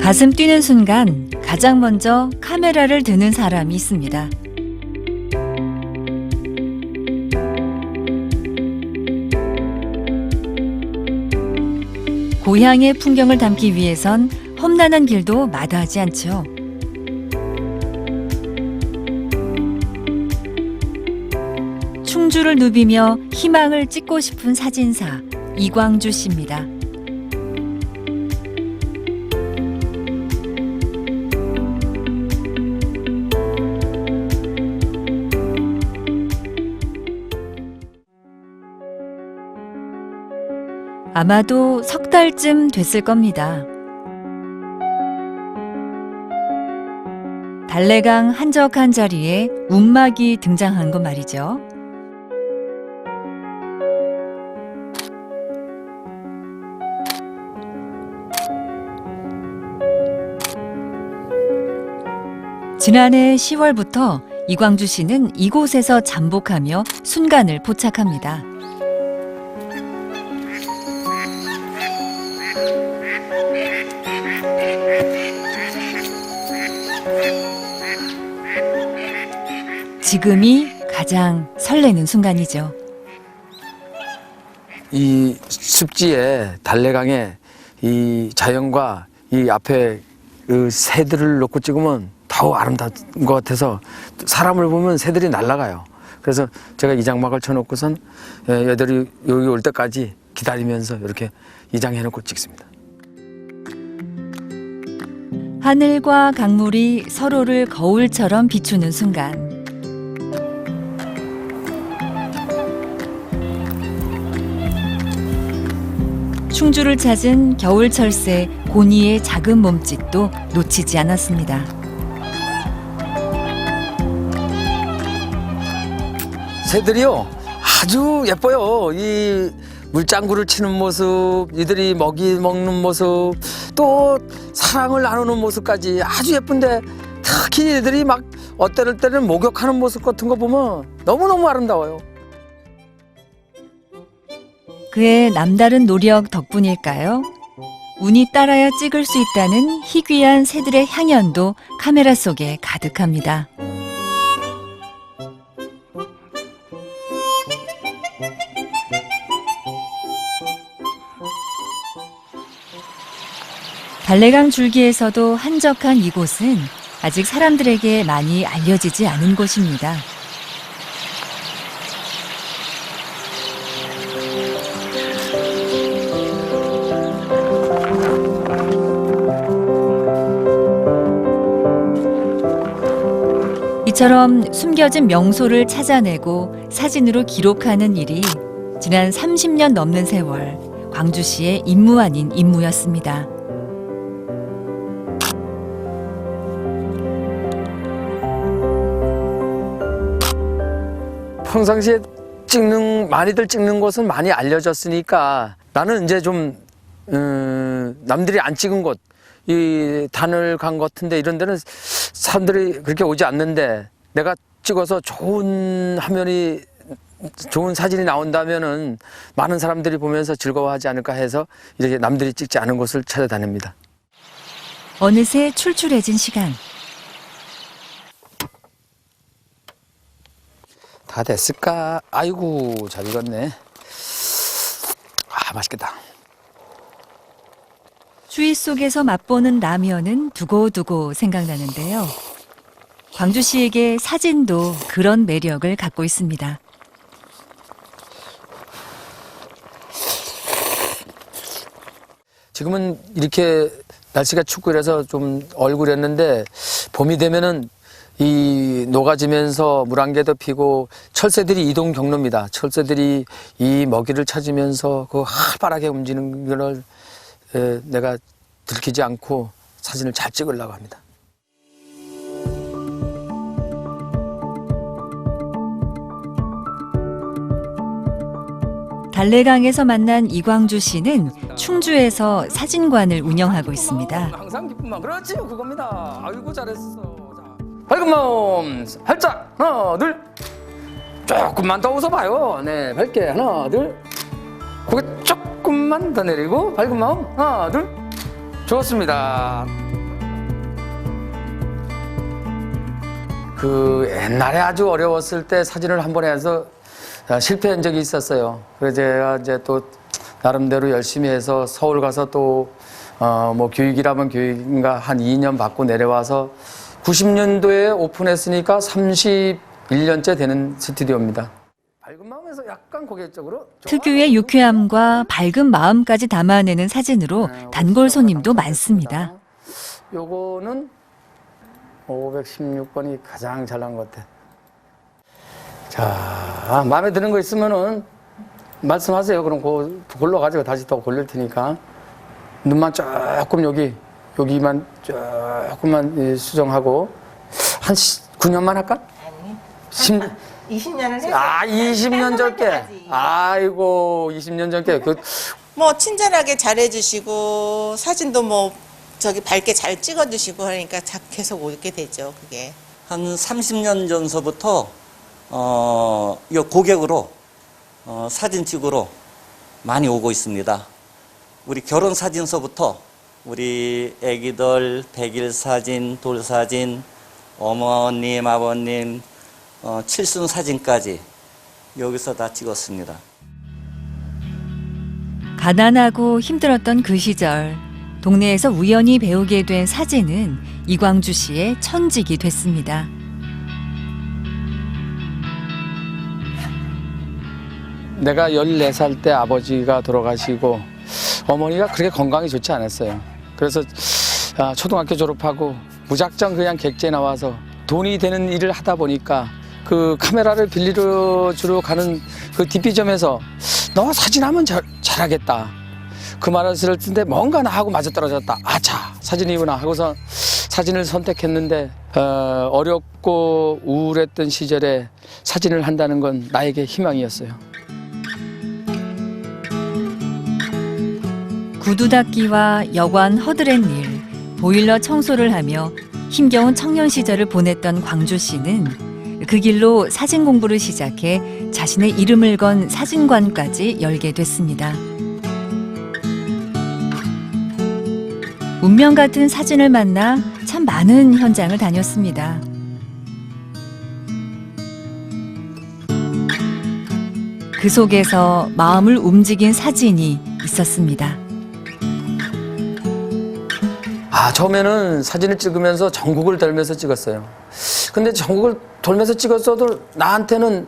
가슴 뛰는 순간 가장 먼저 카메라를 드는 사람이 있습니다. 고향의 풍경을 담기 위해선 험난한 길도 마다하지 않죠. 충주를 누비며 희망을 찍고 싶은 사진사 이광주 씨입니다. 아마도 석 달쯤 됐을 겁니다. 달래강 한적한 자리에 움막이 등장한 것 말이죠. 지난해 10월부터 이광주 씨는 이곳에서 잠복하며 순간을 포착합니다. 지금이 가장 설레는 순간이죠. 이 습지에 달래강에 이 자연과 이 앞에 그 새들을 놓고 찍으면 더 아름다운 것 같아서 사람을 보면 새들이 날아가요. 그래서 제가 이장막을 쳐놓고선 얘들이 여기 올 때까지 기다리면서 이렇게 이장해놓고 찍습니다. 하늘과 강물이 서로를 거울처럼 비추는 순간. 충주를 찾은 겨울철새 고니의 작은 몸짓도 놓치지 않았습니다. 새들이요 아주 예뻐요. 이 물장구를 치는 모습, 이들이 먹이 먹는 모습, 또 사랑을 나누는 모습까지 아주 예쁜데 특히 얘들이 막 어떨 때는 목욕하는 모습 같은 거 보면 너무너무 아름다워요. 그의 남다른 노력 덕분일까요? 운이 따라야 찍을 수 있다는 희귀한 새들의 향연도 카메라 속에 가득합니다. 달래강 줄기에서도 한적한 이곳은 아직 사람들에게 많이 알려지지 않은 곳입니다. 이처럼 숨겨진 명소를 찾아내고 사진으로 기록하는 일이 지난 30년 넘는 세월 광주 씨의 임무 아닌 임무였습니다. 평상시에 많이들 찍는 곳은 많이 알려졌으니까 나는 이제 좀 남들이 안 찍은 곳, 이 다늘강 같은데 이런 데는 사람들이 그렇게 오지 않는데 내가 찍어서 좋은 화면이 좋은 사진이 나온다면은 많은 사람들이 보면서 즐거워하지 않을까 해서 이렇게 남들이 찍지 않은 곳을 찾아다닙니다. 어느새 출출해진 시간. 다 됐을까? 아이고 잘 익었네. 아 맛있겠다. 추위 속에서 맛보는 라면은 두고두고 생각나는데요. 광주 씨에게 사진도 그런 매력을 갖고 있습니다. 지금은 이렇게 날씨가 춥고 이래서 좀 얼굴했는데 봄이 되면은 이 녹아지면서 물안개도 피고 철새들이 이동 경로입니다. 철새들이 이 먹이를 찾으면서 그 활발하게 움직이는 걸 내가 들키지 않고 사진을 잘 찍으려고 합니다. 달래강에서 만난 이광주 씨는 충주에서 사진관을 운영하고 있습니다. 항상 기쁜 마음. 그렇지, 그겁니다. 아이고 잘했어. 밝은 마음 살짝 하나 둘. 조금만 더 웃어봐요. 네, 밝게 하나 둘. 고개 조금만 더 내리고 밝은 마음 하나 둘. 좋습니다. 그 옛날에 아주 어려웠을 때 사진을 한 번 해서 실패한 적이 있었어요. 그래서 제가 이제 또 나름대로 열심히 해서 서울 가서 또 뭐 교육이라면 교육인가 한 2년 받고 내려와서 90년도에 오픈했으니까 31년째 되는 스튜디오입니다. 밝은 마음에서 약간 고객적으로 특유의 유쾌함과 밝은 마음까지 담아내는 사진으로 단골 손님도 많습니다. 요거는 516번이 가장 잘 나온 것 같아. 자, 마음에 드는 거 있으면은 말씀하세요. 그럼 그걸로 가지고 다시 또 골릴 테니까. 눈만 조금 여기만 조금만 수정하고 한 9년만 할까? 아니. 20년을 해서. 20년 전께. 아이고, 20년 전께. 뭐 친절하게 잘해주시고 사진도 뭐 저기 밝게 잘 찍어주시고 하니까 계속 오게 되죠. 그게. 한 30년 전서부터 이 고객으로 사진 찍으러 많이 오고 있습니다. 우리 결혼 사진서부터 우리 애기들 백일 사진, 돌 사진, 어머님, 아버님 칠순 사진까지 여기서 다 찍었습니다. 가난하고 힘들었던 그 시절 동네에서 우연히 배우게 된 사진은 이광주 씨의 천직이 됐습니다. 내가 14살 때 아버지가 돌아가시고 어머니가 그렇게 건강이 좋지 않았어요. 그래서 초등학교 졸업하고 무작정 그냥 객지에 나와서 돈이 되는 일을 하다 보니까 그 카메라를 빌리러 주러 가는 그 DP점에서 너 사진하면 잘하겠다. 그 말을 들을 텐데 뭔가 나하고 맞아떨어졌다. 아차, 사진이구나 하고서 사진을 선택했는데 어렵고 우울했던 시절에 사진을 한다는 건 나에게 희망이었어요. 구두 닦기와 여관 허드렛 일, 보일러 청소를 하며 힘겨운 청년 시절을 보냈던 광주 씨는 그 길로 사진 공부를 시작해 자신의 이름을 건 사진관까지 열게 됐습니다. 운명 같은 사진을 만나 참 많은 현장을 다녔습니다. 그 속에서 마음을 움직인 사진이 있었습니다. 처음에는 사진을 찍으면서 전국을 돌면서 찍었어요. 근데 전국을 돌면서 찍었어도 나한테는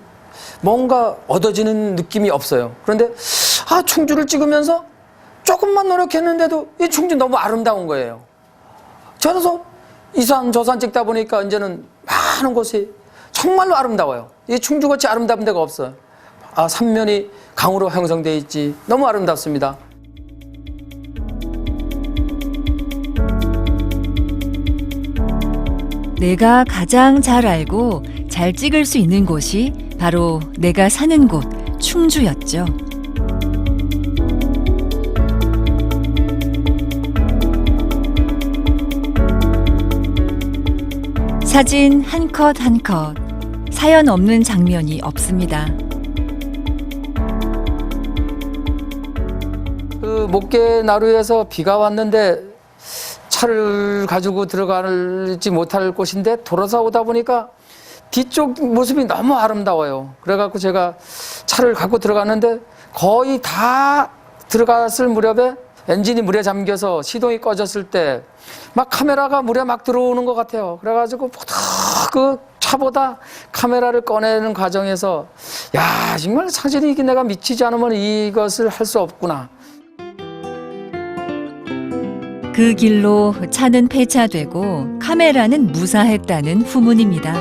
뭔가 얻어지는 느낌이 없어요. 그런데 충주를 찍으면서 조금만 노력했는데도 이 충주 너무 아름다운 거예요. 그래서 이 산 저 산 찍다 보니까 이제는 많은 곳이 정말로 아름다워요. 이 충주같이 아름다운 데가 없어요. 삼면이 강으로 형성되어 있지. 너무 아름답습니다. 내가 가장 잘 알고 잘 찍을 수 있는 곳이 바로 내가 사는 곳 충주였죠. 사진 한 컷 한 컷, 사연 없는 장면이 없습니다. 그 목계 나루에서 비가 왔는데 차를 가지고 들어가지 못할 곳인데 돌아서 오다 보니까 뒤쪽 모습이 너무 아름다워요. 그래갖고 제가 차를 갖고 들어갔는데 거의 다 들어갔을 무렵에 엔진이 물에 잠겨서 시동이 꺼졌을 때 막 카메라가 물에 막 들어오는 것 같아요. 그래가지고 그 차보다 카메라를 꺼내는 과정에서 야, 정말 사진이 내가 미치지 않으면 이것을 할 수 없구나. 그 길로 차는 폐차되고 카메라는 무사했다는 후문입니다.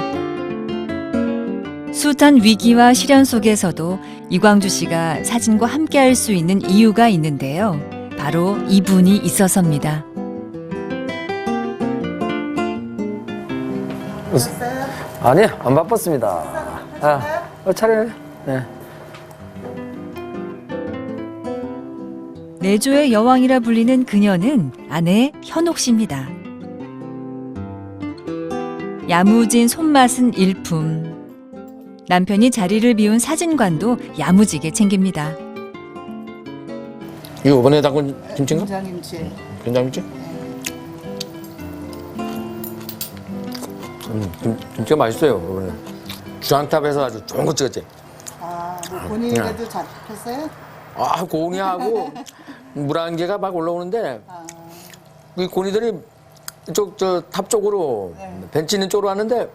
숱한 위기와 시련 속에서도 이광주 씨가 사진과 함께할 수 있는 이유가 있는데요. 바로 이분이 있어서입니다. 아니요, 안 바빴습니다. 차례. 네. 내조의 여왕이라 불리는 그녀는 아내 현옥 씨입니다. 야무진 손맛은 일품. 남편이 자리를 비운 사진관도 야무지게 챙깁니다. 이거 이번에 담근 김치인가? 김장김치. 된장김치? 김치가 맛있어요. 이번에 주황탑에서 아주 좋은 거 찍었지. 뭐 본인이 그래도 잘했어요? 고니하고 물안개가 막 올라오는데 이 고니들이 이쪽 저 탑 쪽으로 벤치 있는 쪽으로 왔는데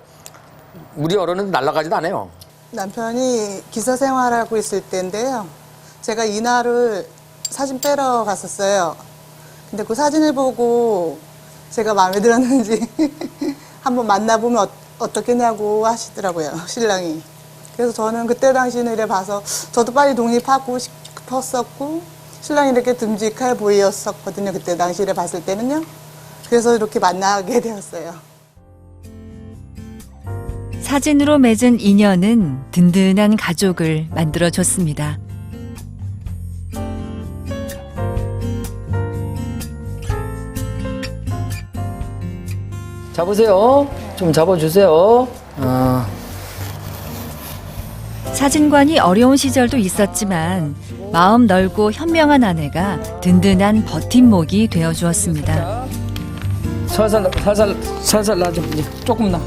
물이 얼었는데 날아가지도 않아요. 남편이 기사 생활하고 있을 때인데요. 제가 이날을 사진 빼러 갔었어요. 근데 그 사진을 보고 제가 마음에 들었는지 한번 만나보면 어떻겠냐고 하시더라고요, 신랑이. 그래서 저는 그때 당시는 이래 봐서 저도 빨리 독립하고 싶었었고 신랑이 이렇게 듬직해 보였었거든요. 그때 당시에 봤을 때는요. 그래서 이렇게 만나게 되었어요. 사진으로 맺은 인연은 든든한 가족을 만들어줬습니다. 잡으세요. 좀 잡아주세요. 사진관이 어려운 시절도 있었지만 마음 넓고 현명한 아내가 든든한 버팀목이 되어주었습니다. 살살 놔줘. 조금 나.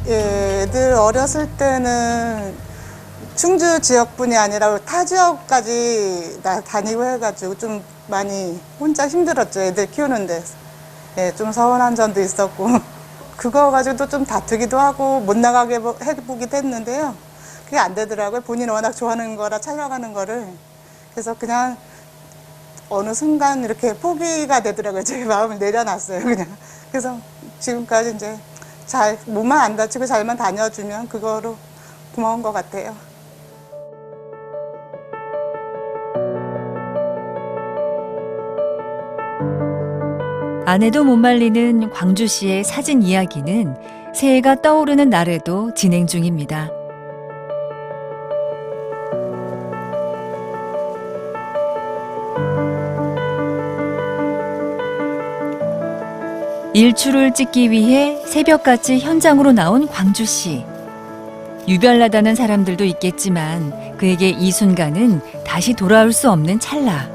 애들 어렸을 때는 충주 지역뿐이 아니라 타 지역까지 다니고 해가지고 좀 많이 혼자 힘들었죠. 애들 키우는데. 예, 좀 서운한 점도 있었고 그거 가지고도 좀 다투기도 하고 못 나가게 해보기도 했는데요. 그게 안 되더라고요. 본인이 워낙 좋아하는 거라 찾아가는 거를. 그래서 그냥 어느 순간 이렇게 포기가 되더라고요. 제 마음을 내려놨어요. 그냥. 그래서 지금까지 이제 잘 몸만 안 다치고 잘만 다녀주면 그거로 고마운 것 같아요. 아내도 못 말리는 광주 씨의 사진 이야기는 새해가 떠오르는 날에도 진행 중입니다. 일출을 찍기 위해 새벽같이 현장으로 나온 광주 씨. 유별나다는 사람들도 있겠지만 그에게 이 순간은 다시 돌아올 수 없는 찰나.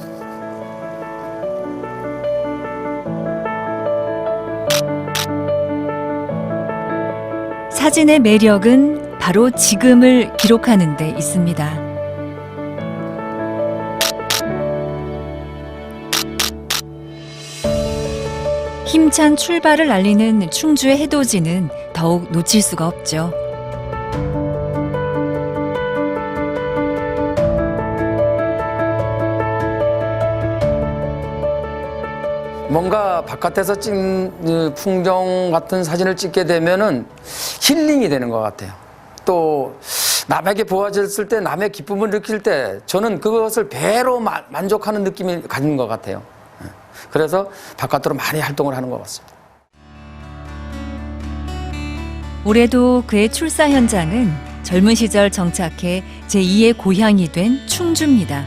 사진의 매력은 바로 지금을 기록하는 데 있습니다. 힘찬 출발을 알리는 충주의 해돋이는 더욱 놓칠 수가 없죠. 뭔가 바깥에서 찍은 풍경 같은 사진을 찍게 되면은 힐링이 되는 것 같아요. 또 남에게 보아졌을 때 남의 기쁨을 느낄 때 저는 그것을 배로 만족하는 느낌이 가는 것 같아요. 그래서 바깥으로 많이 활동을 하는 것 같습니다. 올해도 그의 출사 현장은 젊은 시절 정착해 제2의 고향이 된 충주입니다.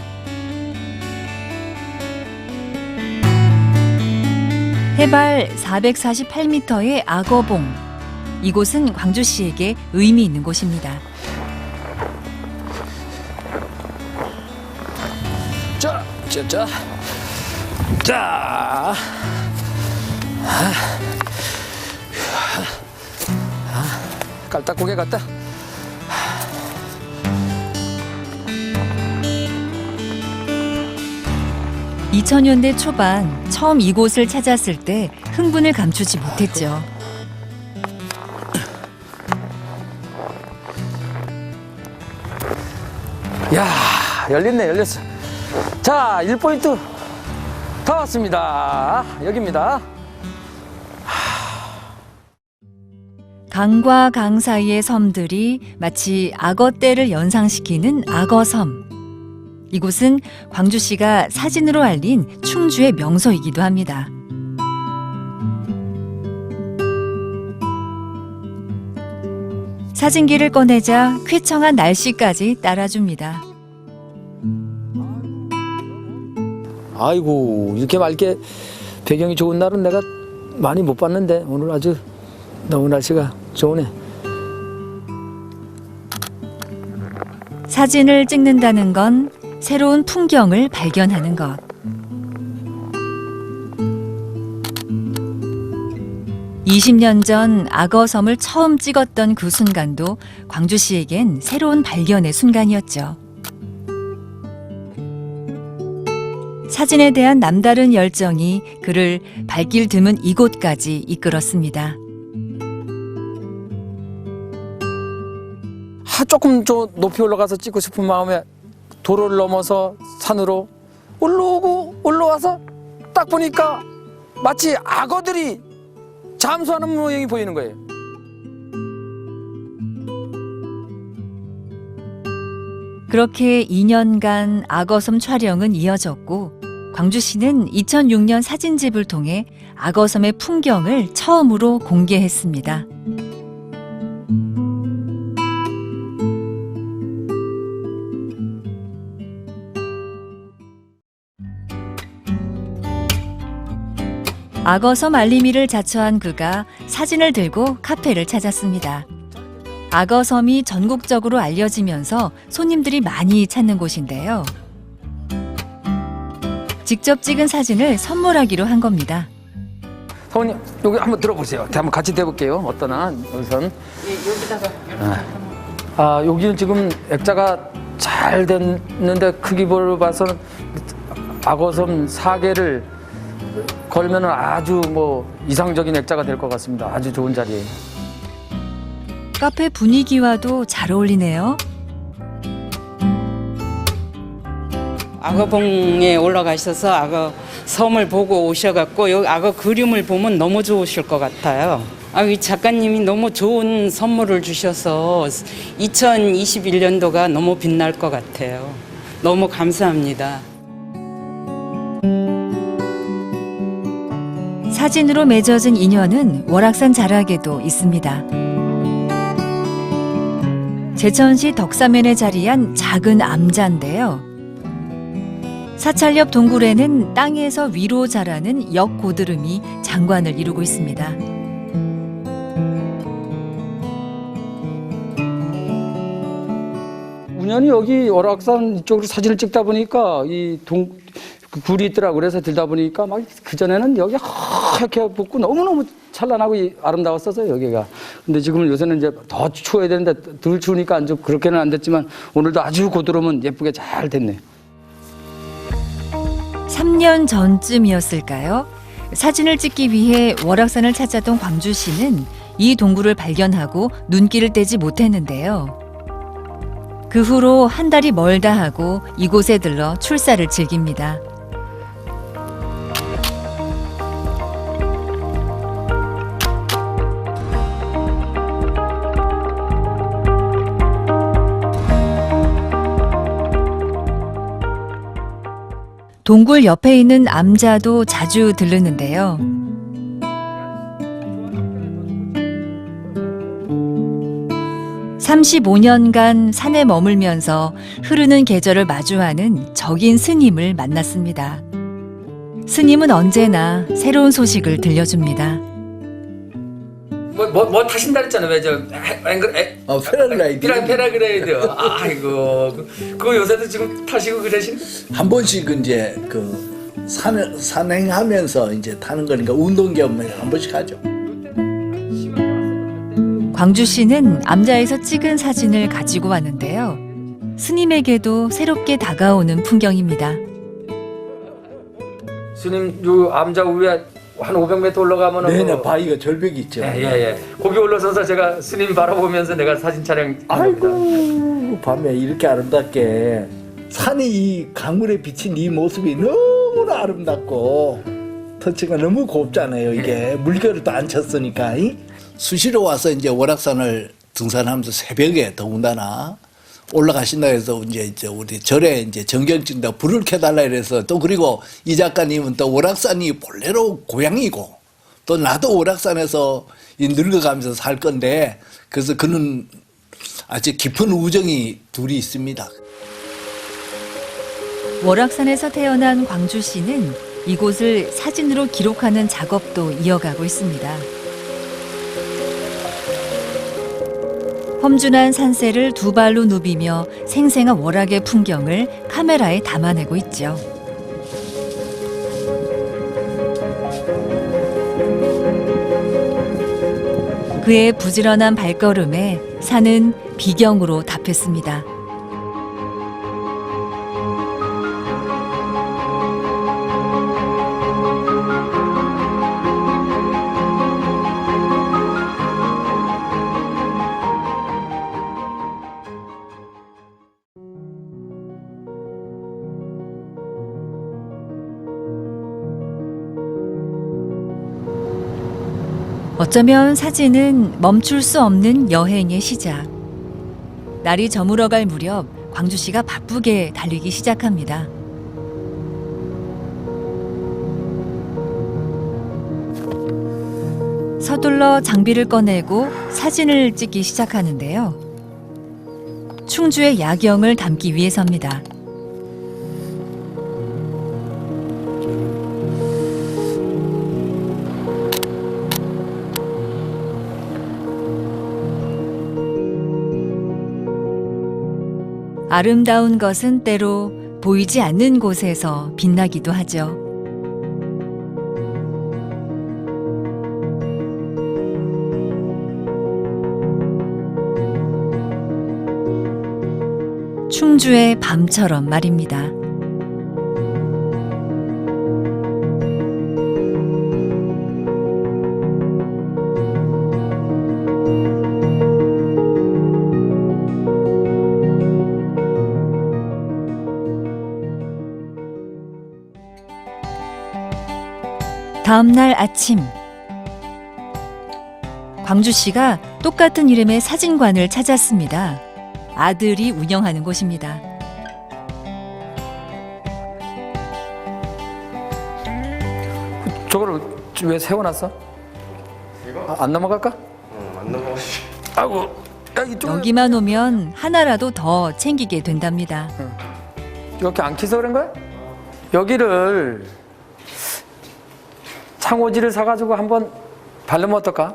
해발 448m의 악어봉. 이곳은 광주시에게 의미 있는 곳입니다. 자. 깔딱 고개 갔다. (2000년대) 초반 처음 이곳을 찾았을 때 흥분을 감추지 못했죠. 야, 열렸어. 자, 1포인트 다 왔습니다. 여기입니다. 강과 강 사이의 섬들이 마치 악어떼를 연상시키는 악어섬. 이곳은 광주시가 사진으로 알린 충주의 명소이기도 합니다. 사진기를 꺼내자 쾌청한 날씨까지 따라줍니다. 아이고, 이렇게 맑게 배경이 좋은 날은 내가 많이 못 봤는데 오늘 아주 너무 날씨가 좋으네. 사진을 찍는다는 건 새로운 풍경을 발견하는 것. 20년 전 악어섬을 처음 찍었던 그 순간도 광주 씨에겐 새로운 발견의 순간이었죠. 사진에 대한 남다른 열정이 그를 발길 드문 이곳까지 이끌었습니다. 조금 저 높이 올라가서 찍고 싶은 마음에 도로를 넘어서 산으로 올라와서 딱 보니까 마치 악어들이 잠수하는 모양이 보이는 거예요. 그렇게 2년간 악어섬 촬영은 이어졌고 광주시는 2006년 사진집을 통해 악어섬의 풍경을 처음으로 공개했습니다. 악어섬 알림이를 자처한 그가 사진을 들고 카페를 찾았습니다. 악어섬이 전국적으로 알려지면서 손님들이 많이 찾는 곳인데요. 직접 찍은 사진을 선물하기로 한 겁니다. 사모님 여기 한번 들어보세요. 한번 같이 대볼게요. 어떠나 우선. 여기는 지금 액자가 잘 됐는데 크기를 봐서는 악어섬 4개를 걸면은 아주 이상적인 액자가 될 것 같습니다. 아주 좋은 자리예요. 카페 분위기와도 잘 어울리네요. 악어봉에 올라가셔서 악어 섬을 보고 오셔갖고 여기 악어 그림을 보면 너무 좋으실 것 같아요. 이 작가님이 너무 좋은 선물을 주셔서 2021년도가 너무 빛날 것 같아요. 너무 감사합니다. 사진으로 맺어진 인연은 월악산 자락에도 있습니다. 제천시 덕사면에 자리한 작은 암자인데요. 사찰 옆 동굴에는 땅에서 위로 자라는 역고드름이 장관을 이루고 있습니다. 우연히 여기 월악산 이쪽으로 사진을 찍다 보니까 그 굴이 있더라고. 그래서 들다 보니까 막 그전에는 여기 하얗게 붓고 너무너무 찬란하고 아름다웠었어요, 여기가. 근데 지금은 요새는 이제 더 추워야 되는데 덜 추우니까 좀 그렇게는 안 됐지만 오늘도 아주 고드름은 예쁘게 잘 됐네요. 3년 전쯤이었을까요? 사진을 찍기 위해 월악산을 찾았던 광주 씨는 이 동굴을 발견하고 눈길을 떼지 못했는데요. 그 후로 한 달이 멀다 하고 이곳에 들러 출사를 즐깁니다. 동굴 옆에 있는 암자도 자주 들르는데요. (35년간) 산에 머물면서 흐르는 계절을 마주하는 적인 스님을 만났습니다. 스님은 언제나 새로운 소식을 들려줍니다. 뭐 타신다 그랬잖아요. 왜 패러글라이딩. 패러글라이드. 아이고. 그거 요새도 지금 타시고 그러시는? 한 번씩 이제 산행하면서 이제 타는 거니까 운동 겸 한 번씩 하죠. 광주 씨는 암자에서 찍은 사진을 가지고 왔는데요. 스님에게도 새롭게 다가오는 풍경입니다. 스님, 요 암자 위에 한 500m 올라가면은 네네, 바위가 절벽이 있죠. 예. 거기 올라서서 제가 스님 바라보면서 내가 사진 촬영. 아이고, 밤에 이렇게 아름답게 산이 이 강물에 비친 이 모습이 너무나 아름답고 터치가 너무 곱잖아요. 이게 물결을 또 안 쳤으니까. 수시로 와서 이제 월악산을 등산하면서 새벽에 더군다나 올라가신다 해서 이제 우리 절에 이제 전경 찍는다 불을 켜달라 이래서 또 그리고 이 작가님은 또 월악산이 본래로 고향이고 또 나도 월악산에서 늙어가면서 살 건데 그래서 그는 아주 깊은 우정이 둘이 있습니다. 월악산에서 태어난 광주 씨는 이곳을 사진으로 기록하는 작업도 이어가고 있습니다. 험준한 산세를 두 발로 누비며 생생한 월악의 풍경을 카메라에 담아내고 있죠. 그의 부지런한 발걸음에 산은 비경으로 답했습니다. 어쩌면 사진은 멈출 수 없는 여행의 시작. 날이 저물어갈 무렵 광주씨가 바쁘게 달리기 시작합니다. 서둘러 장비를 꺼내고 사진을 찍기 시작하는데요. 충주의 야경을 담기 위해서입니다. 아름다운 것은 때로 보이지 않는 곳에서 빛나기도 하죠. 충주의 밤처럼 말입니다. 다음 날 아침, 광주씨가 똑같은 이름의 사진관을 찾았습니다. 아들이 운영하는 곳입니다. 저거를 왜 세워놨어? 안 넘어갈까? 안 넘어가시. 아이고, 야, 이쪽으로 여기만 오면 하나라도 더 챙기게 된답니다. 이렇게 안 키서 그런 거야? 여기를 창호지를 사가지고 한번 바르면 어떨까?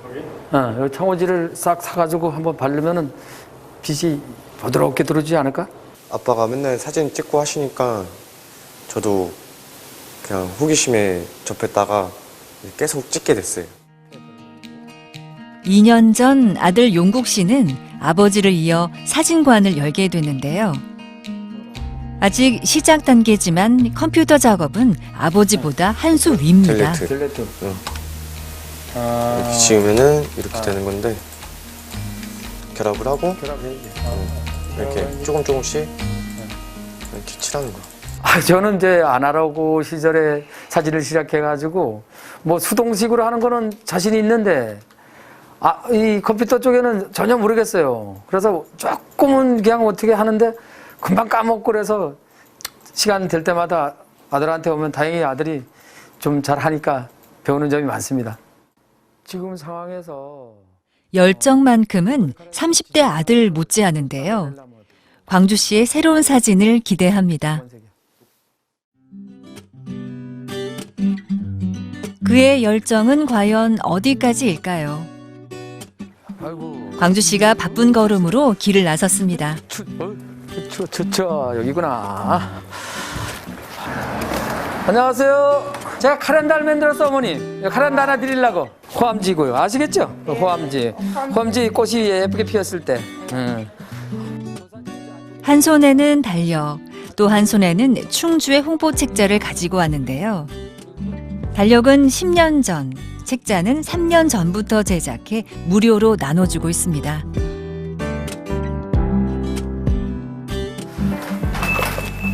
여기? 여기 창호지를 싹 사가지고 한번 바르면은 빛이 부드럽게 들어오지 않을까? 아빠가 맨날 사진 찍고 하시니까 저도 그냥 호기심에 접했다가 계속 찍게 됐어요. 2년 전 아들 용국 씨는 아버지를 이어 사진관을 열게 됐는데요. 아직 시작 단계지만 컴퓨터 작업은 아버지보다 한 수 위입니다. 딜레트. 딜레트. 응. 아, 이렇게 지으면은 이렇게 되는 건데 결합을 하고 결합해야지. 이렇게 조금씩 이렇게 칠하는 거야. 저는 이제 아날로그 시절에 사진을 시작해가지고 뭐 수동식으로 하는 거는 자신이 있는데 이 컴퓨터 쪽에는 전혀 모르겠어요. 그래서 조금은 그냥 어떻게 하는데 금방 까먹고 그래서 시간 될 때마다 아들한테 오면 다행히 아들이 좀 잘하니까 배우는 점이 많습니다. 지금 상황에서 열정만큼은 30대 아들 못지않은데요. 광주 씨의 새로운 사진을 기대합니다. 그의 열정은 과연 어디까지일까요? 아이고, 광주 씨가 바쁜 걸음으로 길을 나섰습니다. 여기구나. 안녕하세요. 제가 카렌다를 만들었어, 어머님. 카렌다 하나 드리려고. 호암지고요. 아시겠죠? 호암지. 호암지 꽃이 예쁘게 피었을 때. 한 손에는 달력, 또 한 손에는 충주의 홍보 책자를 가지고 왔는데요. 달력은 10년 전, 책자는 3년 전부터 제작해 무료로 나눠주고 있습니다.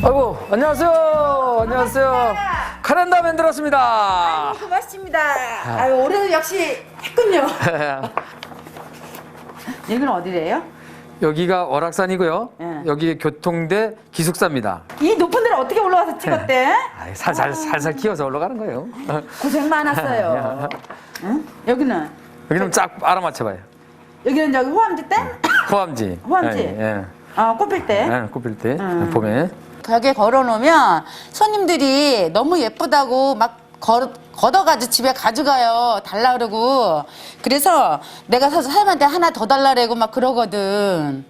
아이고, 안녕하세요. 안녕하세요. 카렌다 만들었습니다. 고맙습니다. 아유, 올해는 역시 했군요. 여기는 어디래요? 여기가 월악산이고요. 예. 여기 교통대 기숙사입니다. 이 높은 데를 어떻게 올라가서 찍었대? 살살 키워서 올라가는 거예요. 고생 많았어요. 응? 여기는? 여기는 쫙 알아맞혀봐요. 여기는 저기 호암지 때? 호암지. 호암지? 예. 꽃필 때? 꽃필 때, 봄에. 벽에 걸어놓으면 손님들이 너무 예쁘다고 막 걷어가지고 집에 가져가요. 달라 그러고. 그래서 내가 사서 사람한테 하나 더 달라 그러고 막 그러거든.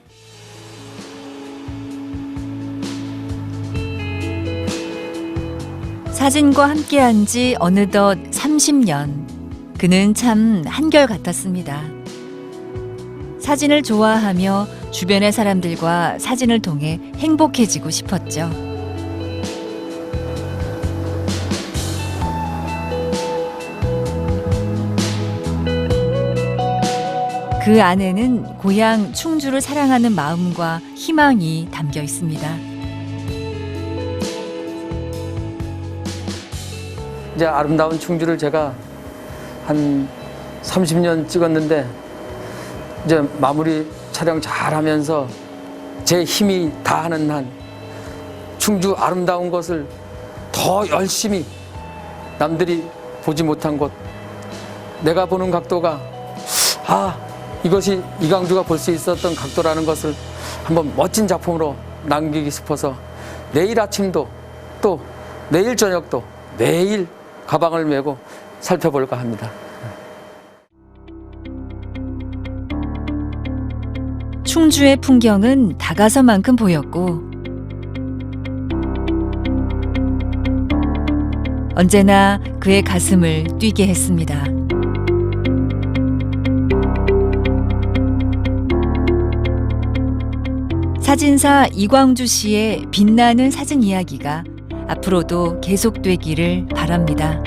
사진과 함께한 지 어느덧 30년. 그는 참 한결같았습니다. 사진을 좋아하며 주변의 사람들과 사진을 통해 행복해지고 싶었죠. 그 안에는 고향 충주를 사랑하는 마음과 희망이 담겨 있습니다. 이제 아름다운 충주를 제가 한 30년 찍었는데 이제 마무리 촬영 잘 하면서 제 힘이 다하는 한 충주 아름다운 것을 더 열심히 남들이 보지 못한 곳, 내가 보는 각도가 이것이 이광주가 볼 수 있었던 각도라는 것을 한번 멋진 작품으로 남기고 싶어서 내일 아침도 또 내일 저녁도 매일 가방을 메고 살펴볼까 합니다. 충주의 풍경은 다가서만큼 보였고 언제나 그의 가슴을 뛰게 했습니다. 사진사 이광주 씨의 빛나는 사진 이야기가 앞으로도 계속되기를 바랍니다.